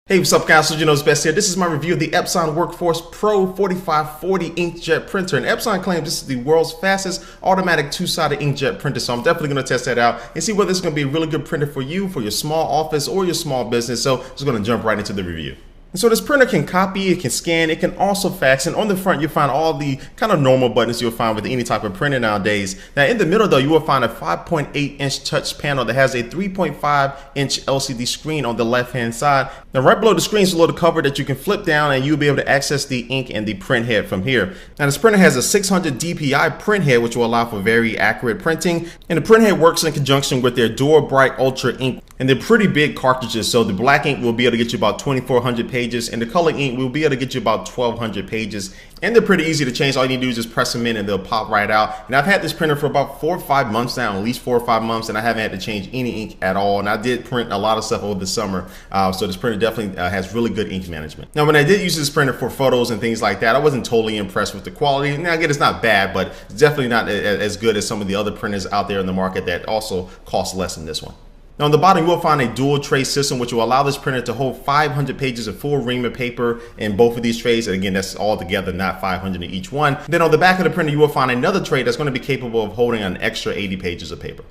Hey, what's up guys, so you know it's best here. This is my review of the Epson Workforce Pro 4540 inkjet printer. And Epson claims this is the world's fastest automatic two-sided inkjet printer. So I'm definitely going to test that out and see whether it's going to be a really good printer for you, for your small office or your small business. So I'm just going to jump right into the review. And so this printer can copy, it can scan, it can also fax, and on the front you'll find all the kind of normal buttons you'll find with any type of printer nowadays. Now in the middle though, you will find a 5.8-inch touch panel that has a 3.5-inch LCD screen on the left-hand side. Now right below the screen is a little cover that you can flip down and you'll be able to access the ink and the print head from here. Now this printer has a 600 DPI print head which will allow for very accurate printing, and the print head works in conjunction with their Dual Bright Ultra ink. And they're pretty big cartridges, so the black ink will be able to get you about 2,400 pages, and the color ink will be able to get you about 1,200 pages. And they're pretty easy to change. All you need to do is just press them in and they'll pop right out. And I've had this printer for about 4 or 5 months now, at least 4 or 5 months, and I haven't had to change any ink at all. And I did print a lot of stuff over the summer, so this printer definitely has really good ink management. Now, when I did use this printer for photos and things like that, I wasn't totally impressed with the quality. Now, again, it's not bad, but it's definitely not as good as some of the other printers out there in the market that also cost less than this one. Now on the bottom you will find a dual tray system which will allow this printer to hold 500 pages of full ream of paper in both of these trays, and again that's all together, not 500 in each one. Then on the back of the printer you will find another tray that's going to be capable of holding an extra 80 pages of paper.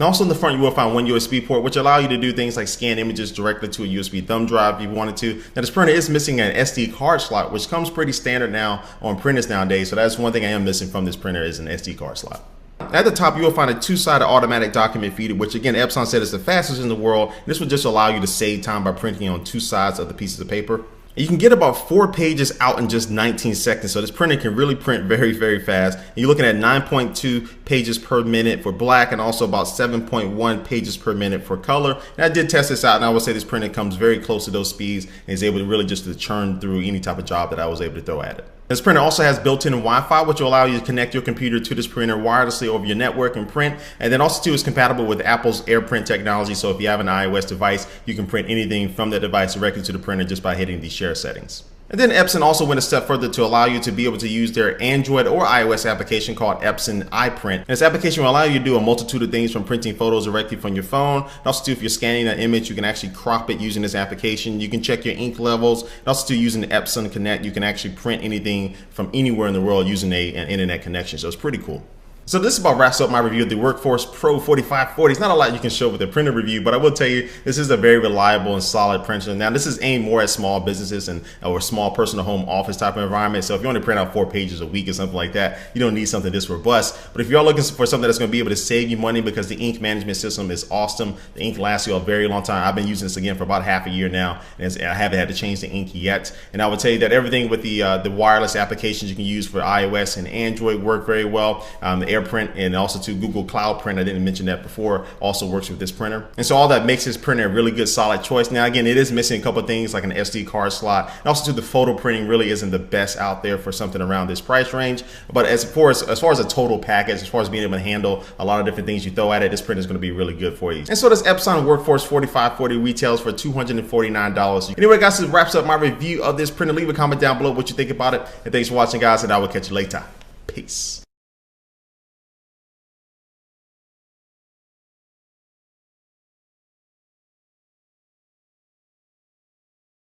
Now also in the front you will find one USB port which allow you to do things like scan images directly to a USB thumb drive if you wanted to. Now this printer is missing an SD card slot which comes pretty standard now on printers nowadays, so that's one thing I am missing from this printer is an SD card slot. At the top, you will find a two-sided automatic document feeder, which again, Epson said is the fastest in the world. This will just allow you to save time by printing on 2 sides of the pieces of paper. You can get about 4 pages out in just 19 seconds. So this printer can really print very, very fast. And you're looking at 9.2 pages per minute for black and also about 7.1 pages per minute for color. And I did test this out and I would say this printer comes very close to those speeds and is able to really just to churn through any type of job that I was able to throw at it. This printer also has built-in Wi-Fi, which will allow you to connect your computer to this printer wirelessly over your network and print. And then also too is compatible with Apple's AirPrint technology. So if you have an iOS device, you can print anything from that device directly to the printer just by hitting the share settings. And then Epson also went a step further to allow you to be able to use their Android or iOS application called Epson iPrint. And this application will allow you to do a multitude of things from printing photos directly from your phone. And also too, if you're scanning an image, you can actually crop it using this application. You can check your ink levels. And also too, using the Epson Connect, you can actually print anything from anywhere in the world using an internet connection. So it's pretty cool. So this about wraps up my review of the Workforce Pro 4540. It's not a lot you can show with a printer review, but I will tell you this is a very reliable and solid printer. Now this is aimed more at small businesses and or small personal home office type of environment. So if you want to print out 4 pages a week or something like that, you don't need something this robust. But if you're looking for something that's going to be able to save you money because the ink management system is awesome, the ink lasts you a very long time. I've been using this again for about half a year now, and I haven't had to change the ink yet. And I would tell you that everything with the wireless applications you can use for iOS and Android work very well. The AirPrint and also to Google Cloud Print, I didn't mention that before, also works with this printer. And so all that makes this printer a really good solid choice. Now again, it is missing a couple of things like an SD card slot. And also to the photo printing really isn't the best out there for something around this price range. But as far as a total package, as far as being able to handle a lot of different things you throw at it, this printer is going to be really good for you. And so this Epson Workforce 4540 retails for $249. Anyway guys, this wraps up my review of this printer. Leave a comment down below what you think about it. And thanks for watching guys, and I will catch you later. Peace.